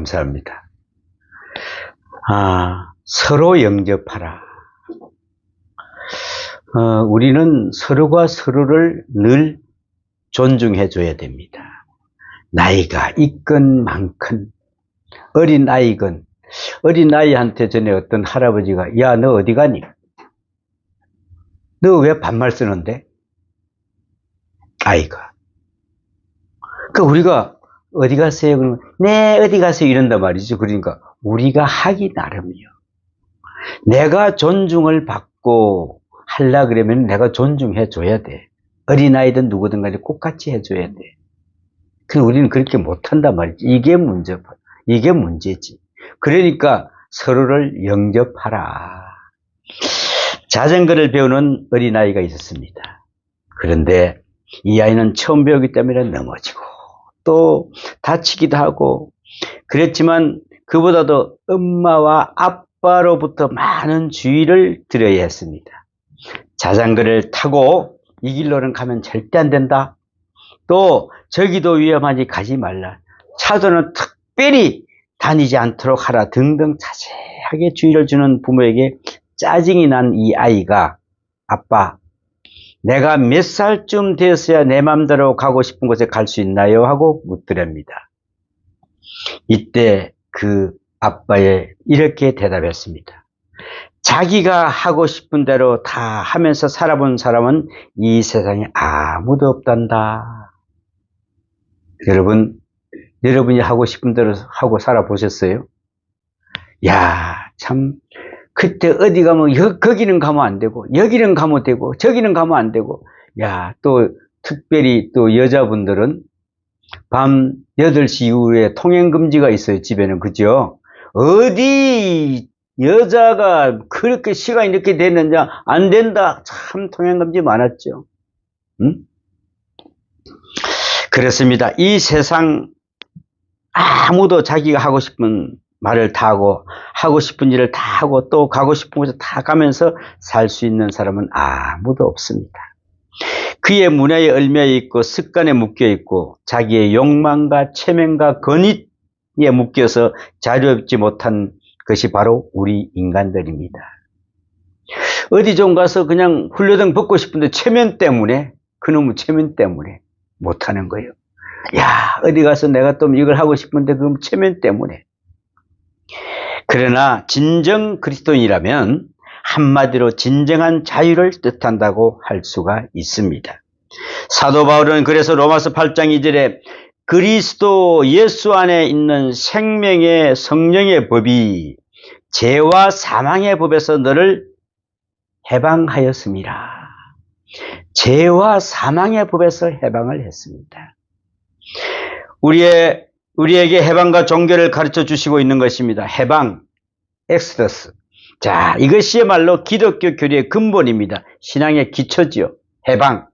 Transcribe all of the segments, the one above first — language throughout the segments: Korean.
감사합니다. 서로 영접하라. 우리는 서로가 서로를 늘 존중해 줘야 됩니다. 나이가 있건 많건, 어린아이건, 어린아이한테 전에 어떤 할아버지가, 야, 너 어디 가니? 너 왜 반말 쓰는데? 아이가. 우리가 어디 가세요? 그러면, 네, 어디 가세요? 이런단 말이죠. 그러니까 우리가 하기 나름이요. 내가 존중을 받고 하려 그러면 내가 존중해 줘야 돼. 어린아이든 누구든 간에 똑같이 해줘야 돼. 근데 우리는 그렇게 못한단 말이지. 이게 문제지. 그러니까 서로를 영접하라. 자전거를 배우는 어린아이가 있었습니다. 그런데 이 아이는 처음 배우기 때문에 넘어지고 또 다치기도 하고 그랬지만 그보다도 엄마와 아빠로부터 많은 주의를 들어야 했습니다. 자전거를 타고 이 길로는 가면 절대 안 된다. 또 저기도 위험하니 가지 말라. 차도는 특별히 다니지 않도록 하라 등등 자세하게 주의를 주는 부모에게 짜증이 난 이 아이가 아빠, 내가 몇 살쯤 되었어야 내 맘대로 가고 싶은 곳에 갈 수 있나요? 하고 묻더랍니다. 이때 그 아빠에 이렇게 대답했습니다. 자기가 하고 싶은 대로 다 하면서 살아본 사람은 이 세상에 아무도 없단다. 여러분이 하고 싶은 대로 하고 살아보셨어요? 야, 참 그때 어디 가면 거기는 가면 안 되고 여기는 가면 되고 저기는 가면 안 되고 야, 또 특별히 또 여자분들은 밤 8시 이후에 통행금지가 있어요. 집에는. 그죠? 어디 여자가 그렇게 시간이 이렇게 됐는지 안 된다. 참 통행금지 많았죠. 응? 그렇습니다. 이 세상 아무도 자기가 하고 싶은 말을 다 하고 하고 싶은 일을 다 하고 또 가고 싶은 곳에 다 가면서 살 수 있는 사람은 아무도 없습니다. 그의 문화에 얽매여 있고 습관에 묶여 있고 자기의 욕망과 체면과 권위에 묶여서 자유롭지 못한 것이 바로 우리 인간들입니다. 어디 좀 가서 그냥 훌레덩 벗고 싶은데 체면 때문에 그놈의 체면 때문에 못하는 거예요. 야, 어디 가서 내가 또 이걸 하고 싶은데 그럼 체면 때문에. 그러나 진정 그리스도인이라면 한마디로 진정한 자유를 뜻한다고 할 수가 있습니다. 사도 바울은 그래서 로마서 8장 2절에 그리스도 예수 안에 있는 생명의 성령의 법이 죄와 사망의 법에서 너를 해방하였습니다. 죄와 사망의 법에서 해방을 했습니다. 우리에게 해방과 종교를 가르쳐 주시고 있는 것입니다. 해방, 엑스더스. 자, 이것이야말로 기독교 교리의 근본입니다. 신앙의 기초지요. 해방.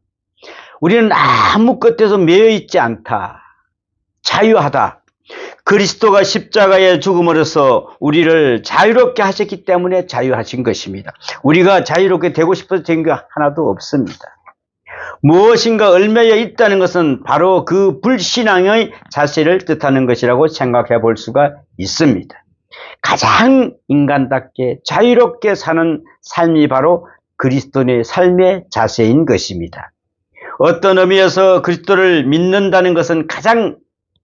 우리는 아무 것에도 매여 있지 않다. 자유하다. 그리스도가 십자가에 죽음으로써 우리를 자유롭게 하셨기 때문에 자유하신 것입니다. 우리가 자유롭게 되고 싶어서 된 게 하나도 없습니다. 무엇인가 얽매여 있다는 것은 바로 그 불신앙의 자세를 뜻하는 것이라고 생각해 볼 수가 있습니다. 가장 인간답게 자유롭게 사는 삶이 바로 그리스도인의 삶의 자세인 것입니다. 어떤 의미에서 그리스도를 믿는다는 것은 가장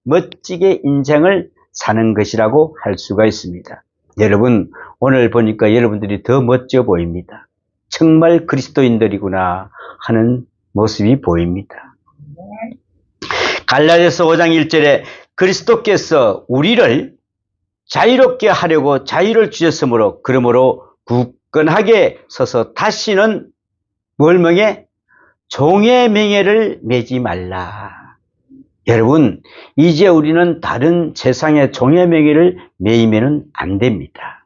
멋지게 인생을 사는 것이라고 할 수가 있습니다. 여러분, 오늘 보니까 여러분들이 더 멋져 보입니다. 정말 그리스도인들이구나 하는 모습이 보입니다. 갈라디아서 5장 1절에 그리스도께서 우리를 자유롭게 하려고 자유를 주셨으므로 그러므로 굳건하게 서서 다시는 뭘 명해? 종의 명예를 매지 말라. 여러분, 이제 우리는 다른 세상의 종의 명예를 매이면 안 됩니다.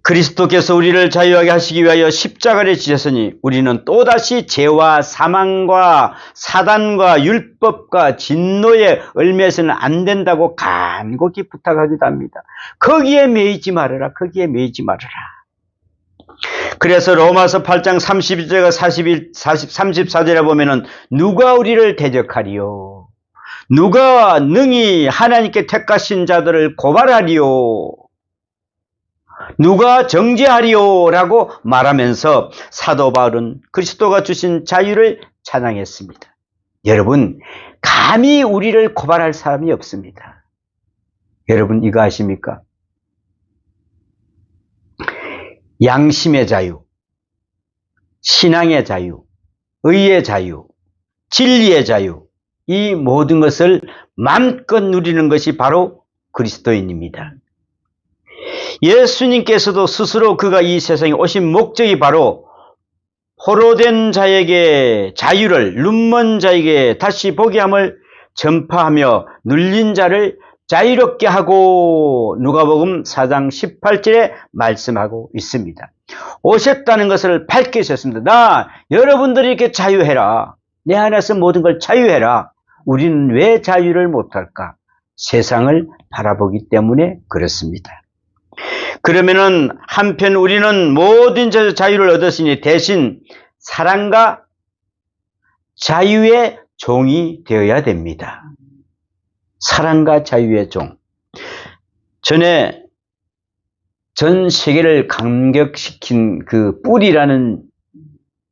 그리스도께서 우리를 자유하게 하시기 위하여 십자가를 지셨으니 우리는 또다시 죄와 사망과 사단과 율법과 진노에 얽매여서는 안 된다고 간곡히 부탁하기도 합니다. 거기에 매이지 말아라. 거기에 매이지 말아라. 그래서 로마서 8장 32절과 34절에 보면은 누가 우리를 대적하리요? 누가 능히 하나님께 택하신 자들을 고발하리요? 누가 정죄하리요? 라고 말하면서 사도 바울은 그리스도가 주신 자유를 찬양했습니다. 여러분, 감히 우리를 고발할 사람이 없습니다. 여러분, 이거 아십니까? 양심의 자유, 신앙의 자유, 의의 자유, 진리의 자유, 이 모든 것을 마음껏 누리는 것이 바로 그리스도인입니다. 예수님께서도 스스로 그가 이 세상에 오신 목적이 바로 포로된 자에게 자유를, 눈먼 자에게 다시 보게 함을 전파하며 눌린 자를 자유롭게 하고 누가복음 4장 18절에 말씀하고 있습니다. 오셨다는 것을 밝히셨습니다. 나 여러분들이 이렇게 자유해라. 내 안에서 모든 걸 자유해라. 우리는 왜 자유를 못할까? 세상을 바라보기 때문에 그렇습니다. 그러면은 한편 우리는 모든 자유를 얻었으니 대신 사랑과 자유의 종이 되어야 됩니다. 사랑과 자유의 종. 전에 전 세계를 감격시킨 그 뿔이라는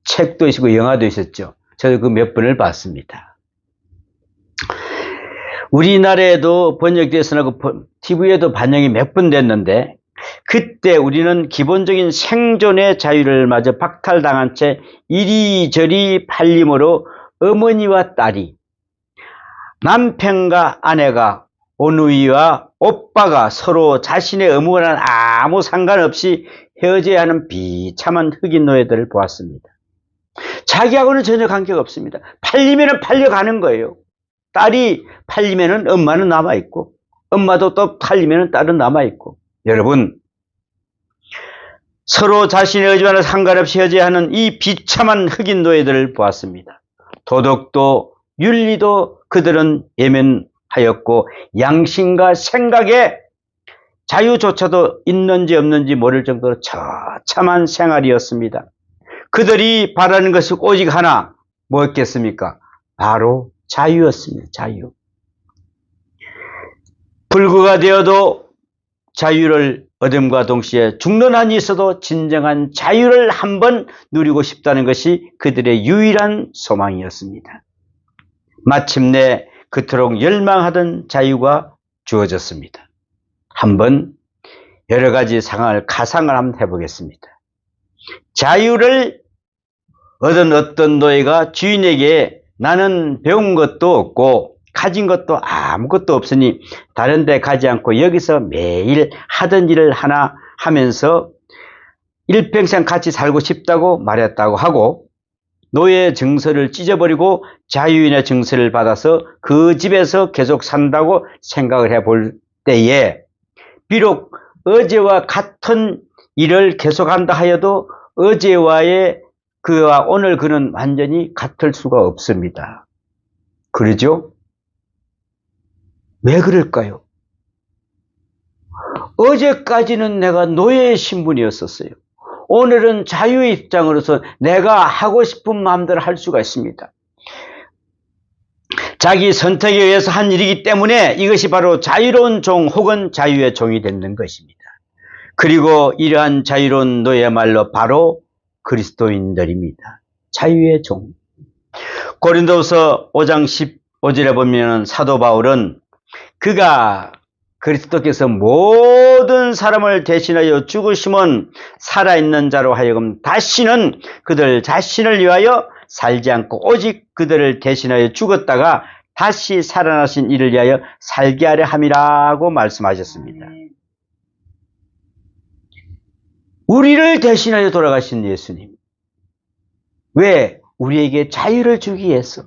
책도 있고 영화도 있었죠. 저도 그 몇 번을 봤습니다. 우리나라에도 번역돼서 TV에도 반영이 몇 번 됐는데 그때 우리는 기본적인 생존의 자유를 마저 박탈당한 채 이리저리 팔림으로 어머니와 딸이, 남편과 아내가, 어누이와 오빠가 서로 자신의 의무와는 아무 상관없이 헤어져야 하는 비참한 흑인 노예들을 보았습니다. 자기하고는 전혀 관계가 없습니다. 팔리면 팔려가는 거예요. 딸이 팔리면 엄마는 남아있고, 엄마도 또 팔리면 딸은 남아있고. 여러분, 서로 자신의 의지와는 상관없이 헤어져야 하는 이 비참한 흑인 노예들을 보았습니다. 도덕도 윤리도 그들은 예면하였고 양심과 생각의 자유조차도 있는지 없는지 모를 정도로 처참한 생활이었습니다. 그들이 바라는 것이 오직 하나, 뭐였겠습니까? 바로 자유였습니다. 자유. 불구가 되어도 자유를 얻음과 동시에 죽는 한이 있어도 진정한 자유를 한번 누리고 싶다는 것이 그들의 유일한 소망이었습니다. 마침내 그토록 열망하던 자유가 주어졌습니다. 한번 여러 가지 상황을 가상을 한번 해보겠습니다. 자유를 얻은 어떤 노예가 주인에게 나는 배운 것도 없고 가진 것도 아무것도 없으니 다른 데 가지 않고 여기서 매일 하던 일을 하나 하면서 일평생 같이 살고 싶다고 말했다고 하고 노예 증서를 찢어버리고 자유인의 증서를 받아서 그 집에서 계속 산다고 생각을 해볼 때에 비록 어제와 같은 일을 계속한다 하여도 어제와의 그와 오늘 그는 완전히 같을 수가 없습니다. 그러죠? 왜 그럴까요? 어제까지는 내가 노예의 신분이었었어요. 오늘은 자유의 입장으로서 내가 하고 싶은 마음대로 할 수가 있습니다. 자기 선택에 의해서 한 일이기 때문에 이것이 바로 자유로운 종 혹은 자유의 종이 되는 것입니다. 그리고 이러한 자유로운 노예말로 바로 그리스도인들입니다. 자유의 종. 고린도후서 5장 15절에 보면 사도 바울은 그가 그리스도께서 모든 사람을 대신하여 죽으심은 살아있는 자로 하여금 다시는 그들 자신을 위하여 살지 않고 오직 그들을 대신하여 죽었다가 다시 살아나신 이를 위하여 살게 하려 함이라고 말씀하셨습니다. 우리를 대신하여 돌아가신 예수님. 왜? 우리에게 자유를 주기 위해서.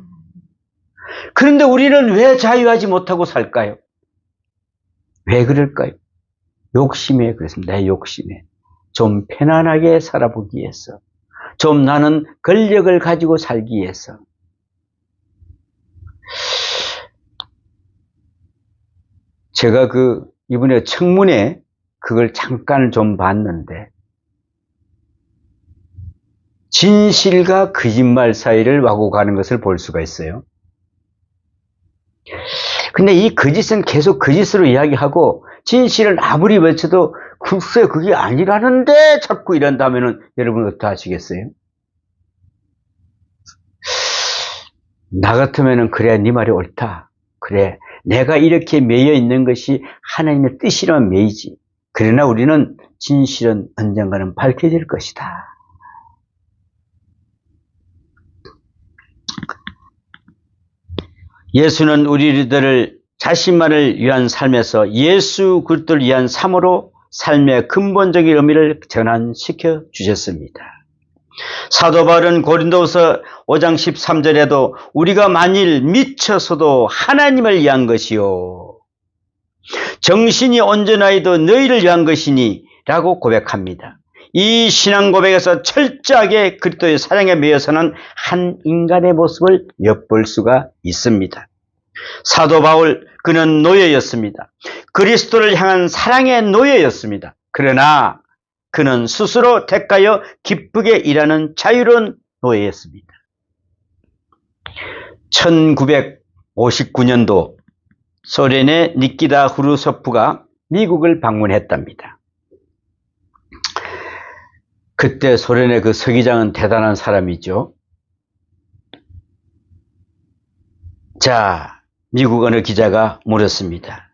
그런데 우리는 왜 자유하지 못하고 살까요? 왜 그럴까요? 욕심에 그렇습니다. 내 욕심에. 좀 편안하게 살아보기 위해서. 좀 나는 권력을 가지고 살기 위해서. 제가 이번에 청문회 그걸 잠깐 좀 봤는데 진실과 거짓말 사이를 와고 가는 것을 볼 수가 있어요. 근데 이 거짓은 계속 거짓으로 이야기하고 진실은 아무리 외쳐도 글쎄 그게 아니라는데 자꾸 이런다면은 여러분 어떻게 하시겠어요? 나 같으면은 그래 네 말이 옳다. 그래 내가 이렇게 매여 있는 것이 하나님의 뜻이라면 매이지. 그러나 우리는 진실은 언젠가는 밝혀질 것이다. 예수는 우리들을 자신만을 위한 삶에서 예수 그리스도를 위한 삶으로 삶의 근본적인 의미를 전환시켜 주셨습니다. 사도 바울은 고린도후서 5장 13절에도 우리가 만일 미쳐서도 하나님을 위한 것이요 정신이 온전하여도 너희를 위한 것이니 라고 고백합니다. 이 신앙 고백에서 철저하게 그리스도의 사랑에 매여서는 한 인간의 모습을 엿볼 수가 있습니다. 사도 바울 그는 노예였습니다. 그리스도를 향한 사랑의 노예였습니다. 그러나 그는 스스로 택하여 기쁘게 일하는 자유로운 노예였습니다. 1959년도 소련의 니키타 후르소프가 미국을 방문했답니다. 그때 소련의 그 서기장은 대단한 사람이죠. 자, 미국 어느 기자가 물었습니다.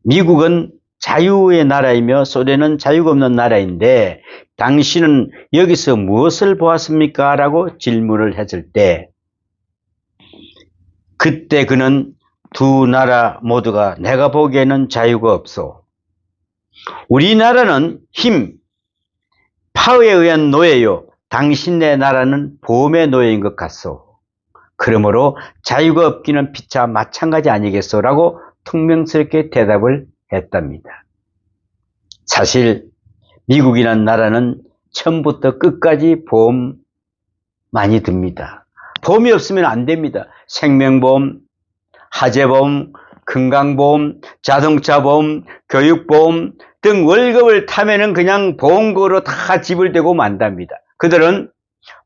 미국은 자유의 나라이며 소련은 자유가 없는 나라인데 당신은 여기서 무엇을 보았습니까? 라고 질문을 했을 때 그때 그는 두 나라 모두가 내가 보기에는 자유가 없소. 우리나라는 힘, 파워에 의한 노예요. 당신네 나라는 보험의 노예인 것 같소. 그러므로 자유가 없기는 피차 마찬가지 아니겠소? 라고 퉁명스럽게 대답을 했답니다. 사실 미국이라는 나라는 처음부터 끝까지 보험 많이 듭니다. 보험이 없으면 안 됩니다. 생명보험, 하재보험, 건강보험, 자동차보험, 교육보험 등 월급을 타면은 그냥 보험금으로 다 지불되고 만답니다. 그들은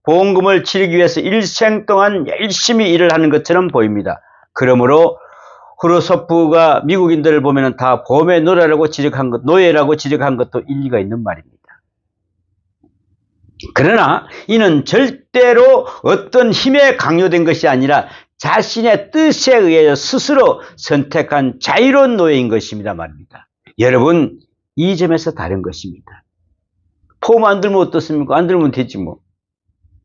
보험금을 치르기 위해서 일생 동안 열심히 일을 하는 것처럼 보입니다. 그러므로 후르소프가 미국인들을 보면은 다 보험의 노예라고 지적한 것도 일리가 있는 말입니다. 그러나 이는 절대로 어떤 힘에 강요된 것이 아니라 자신의 뜻에 의해 스스로 선택한 자유로운 노예인 것입니다 말입니다. 여러분 이 점에서 다른 것입니다. 보험 안 들면 어떻습니까? 안 들면 되지 뭐.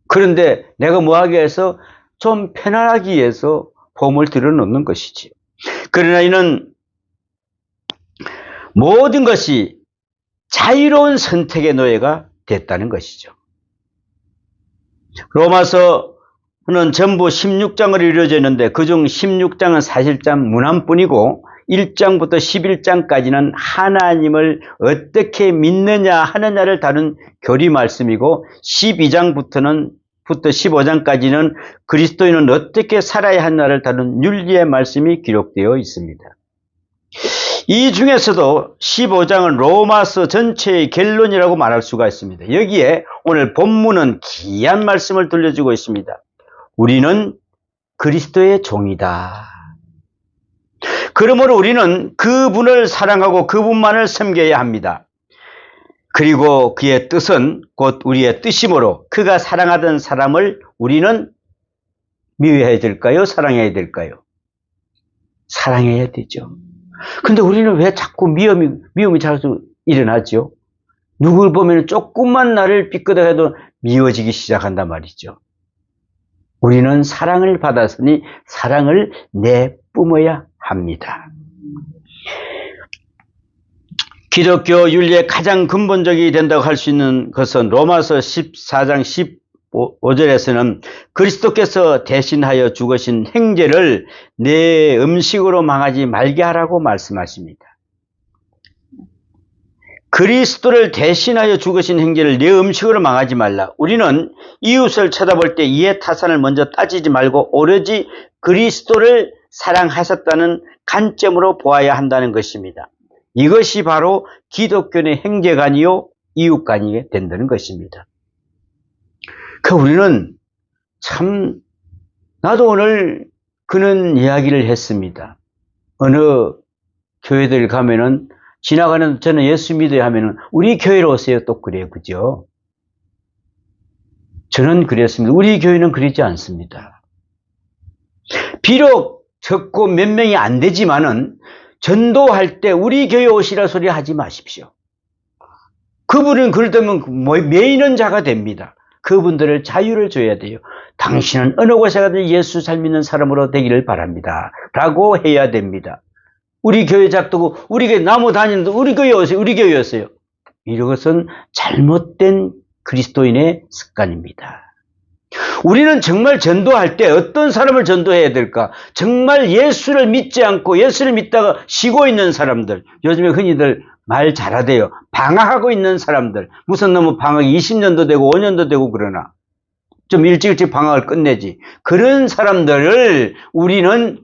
그런데 내가 뭐 하기 위해서 좀 편안하기 위해서 보험을 들어놓는 것이지. 그러나 이는 모든 것이 자유로운 선택의 노예가 됐다는 것이죠. 로마서는 전부 16장으로 이루어져 있는데 그중 16장은 사실상 문안뿐이고 1장부터 11장까지는 하나님을 어떻게 믿느냐 하느냐를 다룬 교리 말씀이고 12장부터 15장까지는 그리스도인은 어떻게 살아야 하느냐를 다룬 윤리의 말씀이 기록되어 있습니다. 이 중에서도 15장은 로마서 전체의 결론이라고 말할 수가 있습니다. 여기에 오늘 본문은 귀한 말씀을 들려주고 있습니다. 우리는 그리스도의 종이다. 그러므로 우리는 그분을 사랑하고 그분만을 섬겨야 합니다. 그리고 그의 뜻은 곧 우리의 뜻이므로 그가 사랑하던 사람을 우리는 미워해야 될까요? 사랑해야 될까요? 사랑해야 되죠. 근데 우리는 왜 자꾸 미움이 자주 일어나죠? 누굴 보면 조금만 나를 삐끗해도 미워지기 시작한단 말이죠. 우리는 사랑을 받았으니 사랑을 내뿜어야 합니다. 기독교 윤리의 가장 근본적이 된다고 할 수 있는 것은 로마서 14장 15절에서는 그리스도께서 대신하여 죽으신 행제를 내 음식으로 망하지 말게 하라고 말씀하십니다. 그리스도를 대신하여 죽으신 행제를 내 음식으로 망하지 말라. 우리는 이웃을 쳐다볼 때 이해 타산을 먼저 따지지 말고 오로지 그리스도를 사랑하셨다는 관점으로 보아야 한다는 것입니다. 이것이 바로 기독교의 행제관이요 이웃관이 된다는 것입니다. 우리는 참 나도 오늘 그는 이야기를 했습니다. 어느 교회들 가면은 지나가는 저는 예수 믿어야 하면은 우리 교회로 오세요. 또 그래요. 그죠? 저는 그랬습니다. 우리 교회는 그러지 않습니다. 비록 적고 몇 명이 안 되지만은 전도할 때 우리 교회 오시라 소리 하지 마십시오. 그분은 그러다면 매이는 자가 됩니다. 그분들을 자유를 줘야 돼요. 당신은 어느 곳에 가든 예수 잘 믿는 사람으로 되기를 바랍니다. 라고 해야 됩니다. 우리 교회 작두고 우리 교회 나무 다니는데 우리 교회 오세요. 우리 교회 오세요. 이것은 잘못된 그리스도인의 습관입니다. 우리는 정말 전도할 때 어떤 사람을 전도해야 될까? 정말 예수를 믿지 않고 예수를 믿다가 쉬고 있는 사람들, 요즘에 흔히들 말 잘하대요. 방황하고 있는 사람들, 무슨 너무 방황이 20년도 되고 5년도 되고 그러나 좀 일찍 방황을 끝내지. 그런 사람들을 우리는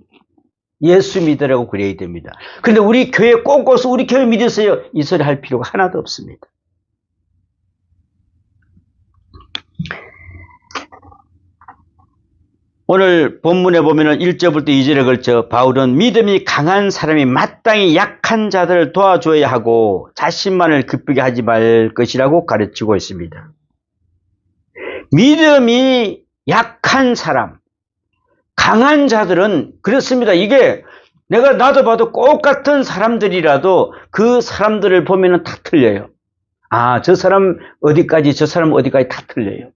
예수 믿으라고 그래야 됩니다. 그런데 우리 교회 꼭 오서 우리 교회 믿으세요. 이 소리 할 필요가 하나도 없습니다. 오늘 본문에 보면은 1절부터 2절에 걸쳐 바울은 믿음이 강한 사람이 마땅히 약한 자들을 도와줘야 하고 자신만을 기쁘게 하지 말 것이라고 가르치고 있습니다. 믿음이 약한 사람, 강한 자들은 그렇습니다. 이게 나도 봐도 똑같은 사람들이라도 그 사람들을 보면은 다 틀려요. 아, 저 사람 어디까지, 저 사람 어디까지 다 틀려요.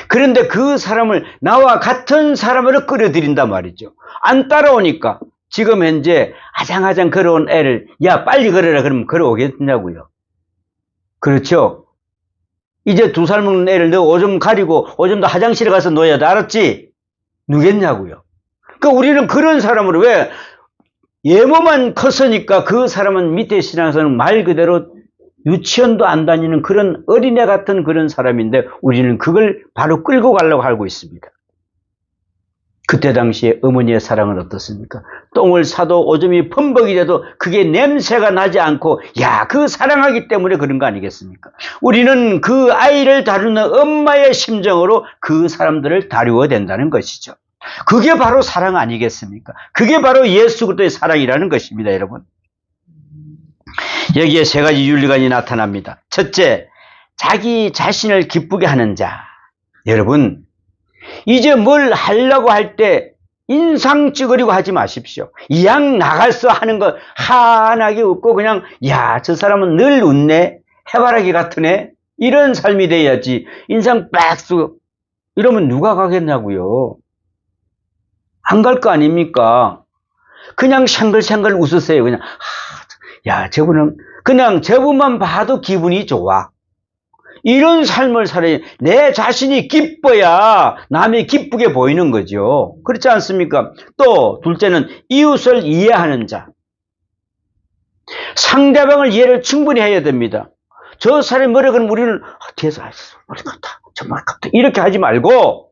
그런데 그 사람을 나와 같은 사람으로 끌어들인단 말이죠. 안 따라오니까 지금 현재 아장아장 걸어온 애를 야 빨리 걸어라 그러면 걸어오겠냐고요. 그렇죠? 이제 2살 먹는 애를 너 오줌 가리고 오줌도 화장실에 가서 놓아야 돼. 알았지? 누겠냐고요. 그러니까 우리는 그런 사람으로 왜 예모만 컸으니까 그 사람은 밑에 신앙에서는 말 그대로 유치원도 안 다니는 그런 어린애 같은 그런 사람인데 우리는 그걸 바로 끌고 가려고 하고 있습니다. 그때 당시에 어머니의 사랑은 어떻습니까? 똥을 싸도 오줌이 범벅이 돼도 그게 냄새가 나지 않고 야, 그 사랑하기 때문에 그런 거 아니겠습니까? 우리는 그 아이를 다루는 엄마의 심정으로 그 사람들을 다루어야 된다는 것이죠. 그게 바로 사랑 아니겠습니까? 그게 바로 예수 그리스도의 사랑이라는 것입니다, 여러분. 여기에 3가지 윤리관이 나타납니다. 첫째, 자기 자신을 기쁘게 하는 자. 여러분, 이제 뭘 하려고 할 때 인상 찌그리고 하지 마십시오. 이왕 나가서 하는 거 환하게 웃고 그냥 야, 저 사람은 늘 웃네, 해바라기 같으네, 이런 삶이 돼야지. 인상 빡 쓰고 이러면 누가 가겠냐고요. 안 갈 거 아닙니까? 그냥 샹글샹글 웃으세요. 그냥 야, 저분은 그냥 저분만 봐도 기분이 좋아. 이런 삶을 살아야 내 자신이 기뻐야 남이 기쁘게 보이는 거죠. 그렇지 않습니까? 또 둘째는 이웃을 이해하는 자. 상대방을 이해를 충분히 해야 됩니다. 저 사람이 뭐라 그러면 우리는 뒤에서 머리 같다, 정말 같다 이렇게 하지 말고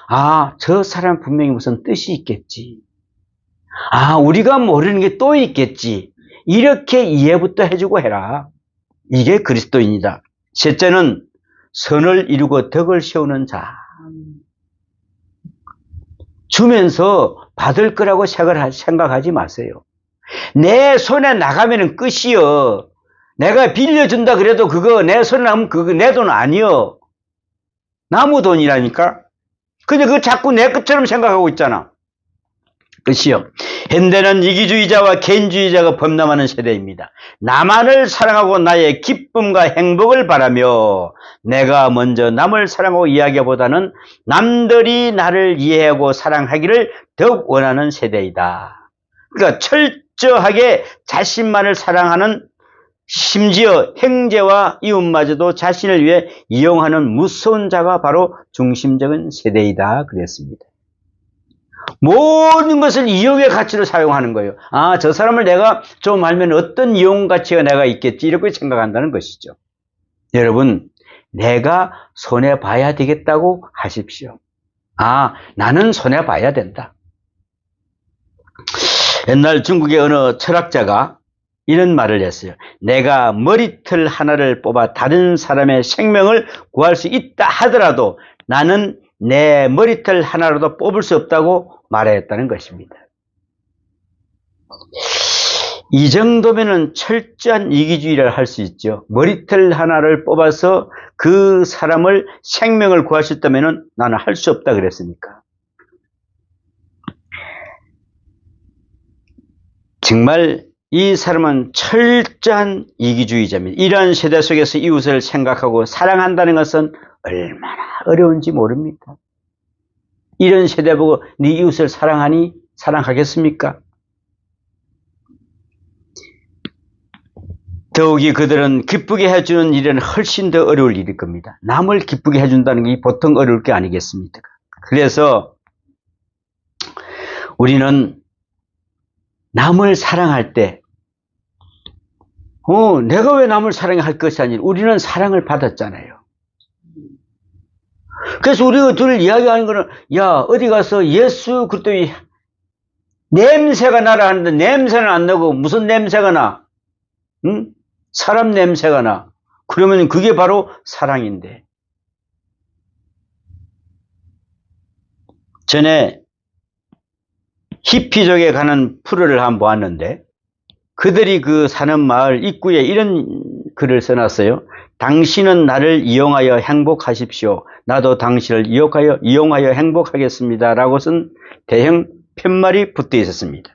아, 저 사람 분명히 무슨 뜻이 있겠지. 아, 우리가 모르는 게 또 있겠지. 이렇게 이해부터 해주고 해라. 이게 그리스도인이다. 셋째는 선을 이루고 덕을 세우는 자. 주면서 받을 거라고 생각하지 마세요. 내 손에 나가면 끝이요. 내가 빌려준다 그래도 그거 내 손에 나면 그거 내 돈 아니요. 나무 돈이라니까. 근데 그거 자꾸 내 것처럼 생각하고 있잖아. 끝이요. 현대는 이기주의자와 개인주의자가 범람하는 세대입니다. 나만을 사랑하고 나의 기쁨과 행복을 바라며 내가 먼저 남을 사랑하고 이야기보다는 남들이 나를 이해하고 사랑하기를 더욱 원하는 세대이다. 그러니까 철저하게 자신만을 사랑하는, 심지어 형제와 이웃마저도 자신을 위해 이용하는 무서운 자가 바로 중심적인 세대이다 그랬습니다. 모든 것을 이용의 가치로 사용하는 거예요. 아, 저 사람을 내가 좀 알면 어떤 이용 가치가 내가 있겠지 이렇게 생각한다는 것이죠. 여러분, 내가 손해봐야 되겠다고 하십시오. 아, 나는 손해봐야 된다. 옛날 중국의 어느 철학자가 이런 말을 했어요. 내가 머리털 하나를 뽑아 다른 사람의 생명을 구할 수 있다 하더라도 나는 내 머리털 하나라도 뽑을 수 없다고 말하였다는 것입니다. 이 정도면은 철저한 이기주의를 할 수 있죠. 머리털 하나를 뽑아서 그 사람을 생명을 구할 수 있다면은 나는 할 수 없다 그랬으니까. 정말 이 사람은 철저한 이기주의자입니다. 이러한 세대 속에서 이웃을 생각하고 사랑한다는 것은 얼마나 어려운지 모릅니다. 이런 세대 보고 네 이웃을 사랑하니? 사랑하겠습니까? 더욱이 그들은 기쁘게 해주는 일은 훨씬 더 어려울 일일 겁니다. 남을 기쁘게 해준다는 게 보통 어려울 게 아니겠습니까? 그래서 우리는 남을 사랑할 때 내가 왜 남을 사랑할 것이 아니라 우리는 사랑을 받았잖아요. 그래서 우리가 늘 이야기하는 거는 야 어디 가서 예수 그리스도의 냄새가 나라 하는데 냄새는 안 나고 무슨 냄새가 나? 응? 사람 냄새가 나. 그러면 그게 바로 사랑인데. 전에 히피족에 가는 프로를 한번 보았는데 그들이 그 사는 마을 입구에 이런 글을 써놨어요. 당신은 나를 이용하여 행복하십시오. 나도 당신을 이용하여 행복하겠습니다. 라고 쓴 대형 편말이 붙어 있었습니다.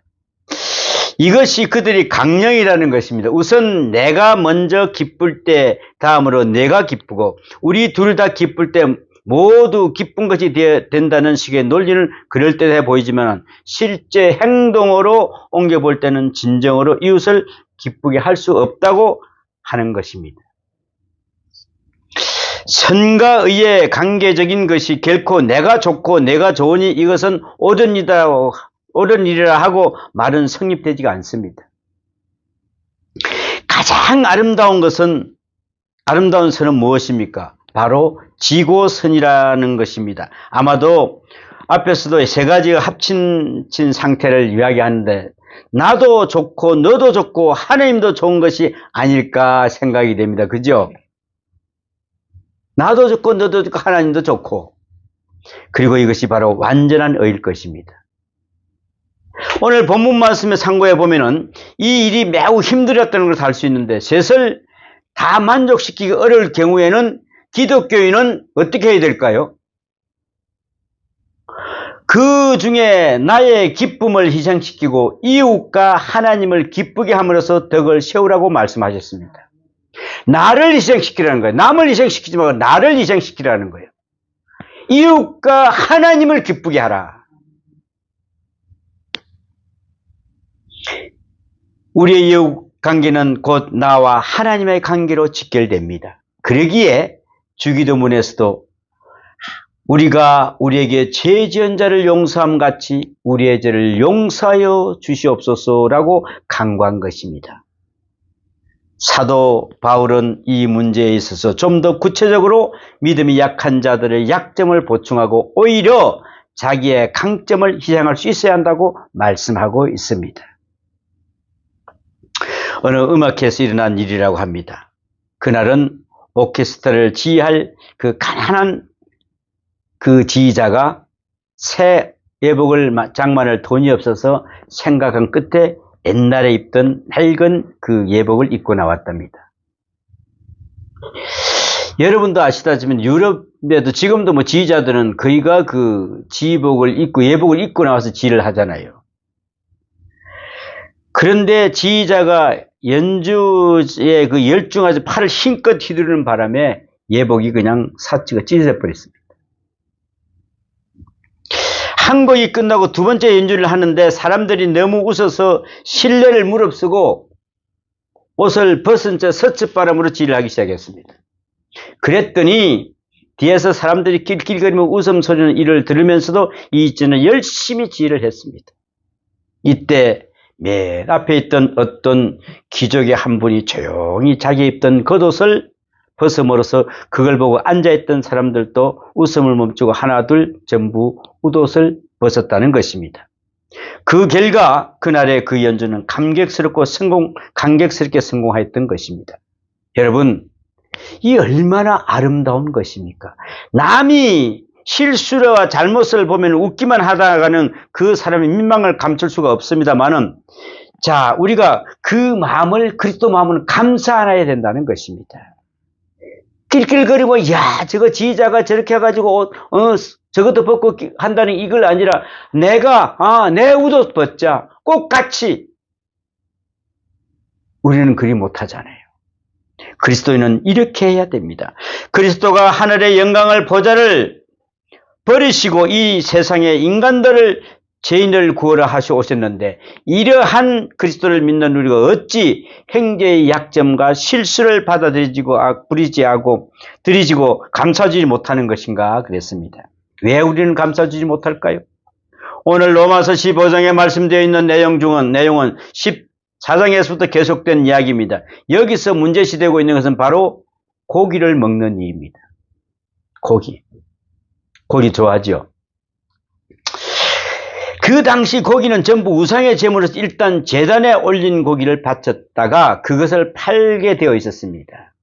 이것이 그들이 강령이라는 것입니다. 우선 내가 먼저 기쁠 때 다음으로 내가 기쁘고 우리 둘 다 기쁠 때 모두 기쁜 것이 된다는 식의 논리는 그럴듯해 보이지만 실제 행동으로 옮겨볼 때는 진정으로 이웃을 기쁘게 할 수 없다고 하는 것입니다. 선과 의의 관계적인 것이 결코 내가 좋고 내가 좋으니 이것은 옳은 일이라 하고 말은 성립되지가 않습니다. 가장 아름다운 선은 무엇입니까? 바로 지고선이라는 것입니다. 아마도 앞에서도 세 가지가 합친 상태를 이야기하는데 나도 좋고 너도 좋고 하나님도 좋은 것이 아닐까 생각이 됩니다. 그죠? 나도 좋고 너도 좋고 하나님도 좋고 그리고 이것이 바로 완전한 의일 것입니다. 오늘 본문 말씀에 참고해 보면은 이 일이 매우 힘들었다는 것을 알 수 있는데 셋을 다 만족시키기 어려울 경우에는 기독교인은 어떻게 해야 될까요? 그 중에 나의 기쁨을 희생시키고 이웃과 하나님을 기쁘게 함으로써 덕을 세우라고 말씀하셨습니다. 나를 희생시키라는 거예요. 남을 희생시키지 말고 나를 희생시키라는 거예요. 이웃과 하나님을 기쁘게 하라. 우리의 이웃 관계는 곧 나와 하나님의 관계로 직결됩니다. 그러기에 주기도문에서도 우리가 우리에게 죄 지은 자를 용서함 같이 우리의 죄를 용서하여 주시옵소서라고 간구한 것입니다. 사도 바울은 이 문제에 있어서 좀 더 구체적으로 믿음이 약한 자들의 약점을 보충하고 오히려 자기의 강점을 희생할 수 있어야 한다고 말씀하고 있습니다. 어느 음악회에서 일어난 일이라고 합니다. 그날은 오케스트라를 지휘할 그 가난한 그 지휘자가 새 예복을 장만할 돈이 없어서 생각한 끝에 옛날에 입던 낡은 그 예복을 입고 나왔답니다. 여러분도 아시다시피 유럽에도 지금도 뭐 지휘자들은 거의가 그 지휘복을 입고 예복을 입고 나와서 지휘를 하잖아요. 그런데 지휘자가 연주에 그 열중해서 팔을 힘껏 휘두르는 바람에 예복이 그냥 사치가 찢어져 버렸습니다. 한 곡이 끝나고 두 번째 연주를 하는데 사람들이 너무 웃어서 신뢰를 무릅쓰고 옷을 벗은 채 서칫바람으로 지휘를 하기 시작했습니다. 그랬더니 뒤에서 사람들이 낄낄거리며 웃음소리는 이를 들으면서도 이진은 열심히 지휘를 했습니다. 이때 맨 앞에 있던 어떤 귀족의 한 분이 조용히 자기 입던 겉옷을 벗음으로써 그걸 보고 앉아있던 사람들도 웃음을 멈추고 하나 둘 전부 웃옷을 벗었다는 것입니다. 그 결과 그날의 그 연주는 감격스럽게 성공하였던 것입니다. 여러분, 이 얼마나 아름다운 것입니까? 남이 실수와 잘못을 보면 웃기만 하다가는 그 사람의 민망을 감출 수가 없습니다만은, 자, 우리가 그 마음을, 그리스도 마음을 감사해야 된다는 것입니다. 낄낄거리고, 야, 저거 지휘자가 저렇게 해가지고, 저것도 벗고 한다는 이걸 아니라, 내가, 내 옷도 벗자. 꼭 같이. 우리는 그리 못하잖아요. 그리스도인은 이렇게 해야 됩니다. 그리스도가 하늘의 영광을 보좌를 버리시고 이 세상의 인간들을 죄인을 구하라 하시고 오셨는데, 이러한 그리스도를 믿는 우리가 어찌 형제의 약점과 실수를 받아들이고 드리지고 감싸주지 못하는 것인가 그랬습니다. 왜 우리는 감싸주지 못할까요? 오늘 로마서 15장에 말씀되어 있는 내용은 14장에서부터 계속된 이야기입니다. 여기서 문제시되고 있는 것은 바로 고기를 먹는 이입니다. 고기 좋아하죠? 그 당시 고기는 전부 우상의 제물로서 일단 제단에 올린 고기를 바쳤다가 그것을 팔게 되어 있었습니다.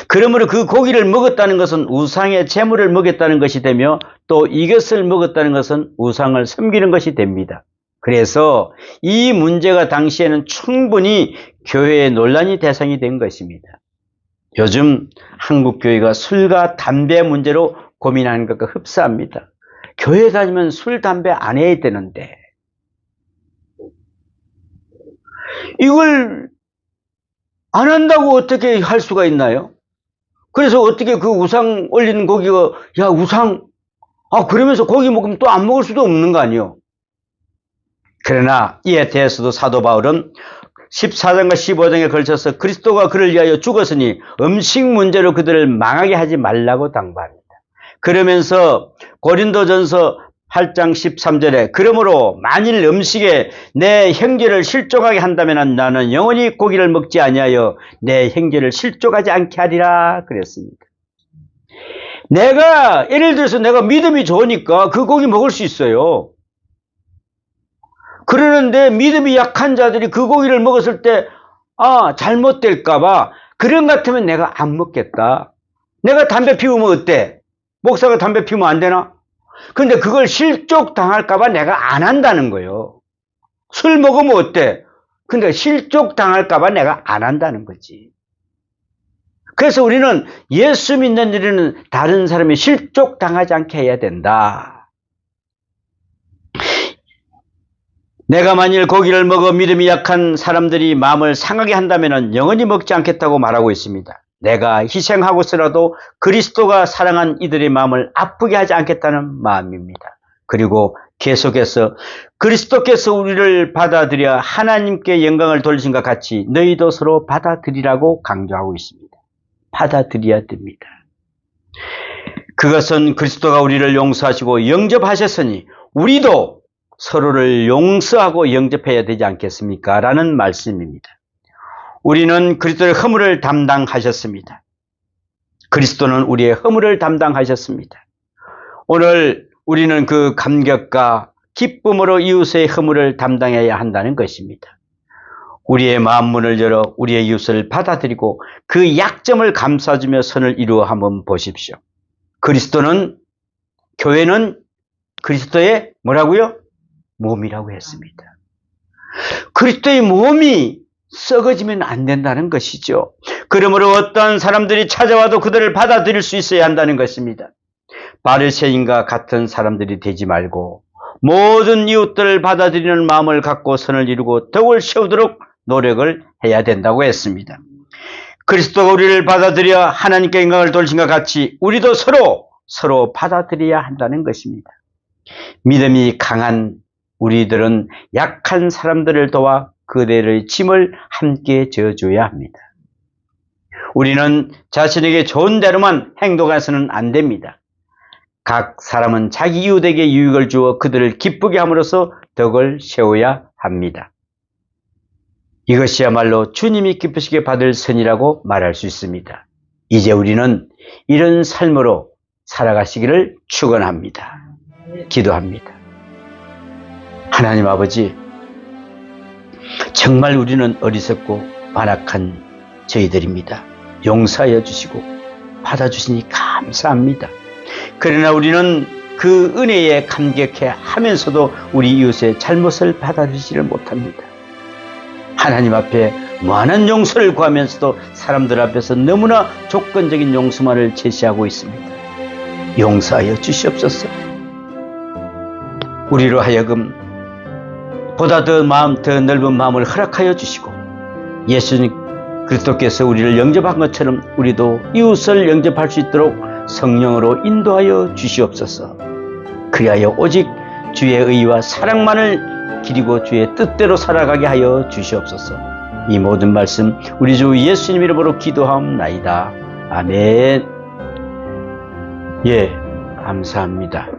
그러므로 그 고기를 먹었다는 것은 우상의 제물을 먹였다는 것이 되며, 또 이것을 먹었다는 것은 우상을 섬기는 것이 됩니다. 그래서 이 문제가 당시에는 충분히 교회의 논란이 대상이 된 것입니다. 요즘 한국 교회가 술과 담배 문제로 고민하는 것과 흡사합니다. 교회 다니면 술, 담배 안 해야 되는데 이걸 안 한다고 어떻게 할 수가 있나요? 그래서 어떻게 그 우상 올리는 고기가, 야, 우상, 그러면서 고기 먹으면 또 안 먹을 수도 없는 거 아니에요? 그러나 이에 대해서도 사도 바울은 14장과 15장에 걸쳐서 그리스도가 그를 위하여 죽었으니 음식 문제로 그들을 망하게 하지 말라고 당부합니다. 그러면서 고린도전서 8장 13절에 그러므로 만일 음식에 내 형제를 실족하게 한다면 나는 영원히 고기를 먹지 아니하여 내 형제를 실족하지 않게 하리라 그랬습니다. 내가 예를 들어서 내가 믿음이 좋으니까 그 고기 먹을 수 있어요. 그러는데 믿음이 약한 자들이 그 고기를 먹었을 때 잘못될까봐 그런 것 같으면 내가 안 먹겠다. 내가 담배 피우면 어때? 목사가 담배 피우면 안 되나? 근데 그걸 실족당할까봐 내가 안 한다는 거예요. 술 먹으면 어때? 근데 실족당할까봐 내가 안 한다는 거지. 그래서 우리는 예수 믿는 일은 다른 사람이 실족당하지 않게 해야 된다. 내가 만일 고기를 먹어 믿음이 약한 사람들이 마음을 상하게 한다면 영원히 먹지 않겠다고 말하고 있습니다. 내가 희생하고서라도 그리스도가 사랑한 이들의 마음을 아프게 하지 않겠다는 마음입니다. 그리고 계속해서 그리스도께서 우리를 받아들여 하나님께 영광을 돌리신 것 같이 너희도 서로 받아들이라고 강조하고 있습니다. 받아들여야 됩니다. 그것은 그리스도가 우리를 용서하시고 영접하셨으니 우리도 서로를 용서하고 영접해야 되지 않겠습니까? 라는 말씀입니다. 우리는 그리스도의 허물을 담당하셨습니다. 그리스도는 우리의 허물을 담당하셨습니다. 오늘 우리는 그 감격과 기쁨으로 이웃의 허물을 담당해야 한다는 것입니다. 우리의 마음 문을 열어 우리의 이웃을 받아들이고 그 약점을 감싸주며 선을 이루어 한번 보십시오. 교회는 그리스도의 뭐라고요? 몸이라고 했습니다. 그리스도의 몸이 썩어지면 안 된다는 것이죠. 그러므로 어떤 사람들이 찾아와도 그들을 받아들일 수 있어야 한다는 것입니다. 바리새인과 같은 사람들이 되지 말고 모든 이웃들을 받아들이는 마음을 갖고 선을 이루고 덕을 세우도록 노력을 해야 된다고 했습니다. 그리스도가 우리를 받아들여 하나님께 영광을 돌리신 것 같이 우리도 서로 받아들여야 한다는 것입니다. 믿음이 강한 우리들은 약한 사람들을 도와 그들의 짐을 함께 져줘야 합니다. 우리는 자신에게 좋은 대로만 행동해서는 안 됩니다. 각 사람은 자기 이웃에게 유익을 주어 그들을 기쁘게 함으로써 덕을 세워야 합니다. 이것이야말로 주님이 기쁘시게 받을 선이라고 말할 수 있습니다. 이제 우리는 이런 삶으로 살아가시기를 축원합니다. 기도합니다. 하나님 아버지, 정말 우리는 어리석고 완악한 저희들입니다. 용서하여 주시고 받아주시니 감사합니다. 그러나 우리는 그 은혜에 감격해 하면서도 우리 이웃의 잘못을 받아들이지를 못합니다. 하나님 앞에 무한한 용서를 구하면서도 사람들 앞에서 너무나 조건적인 용서만을 제시하고 있습니다. 용서하여 주시옵소서. 우리로 하여금 보다 더 넓은 마음을 허락하여 주시고 예수님 그리스도께서 우리를 영접한 것처럼 우리도 이웃을 영접할 수 있도록 성령으로 인도하여 주시옵소서. 그리하여 오직 주의 의와 사랑만을 기리고 주의 뜻대로 살아가게 하여 주시옵소서. 이 모든 말씀 우리 주 예수님 이름으로 기도하옵나이다. 아멘. 예, 감사합니다.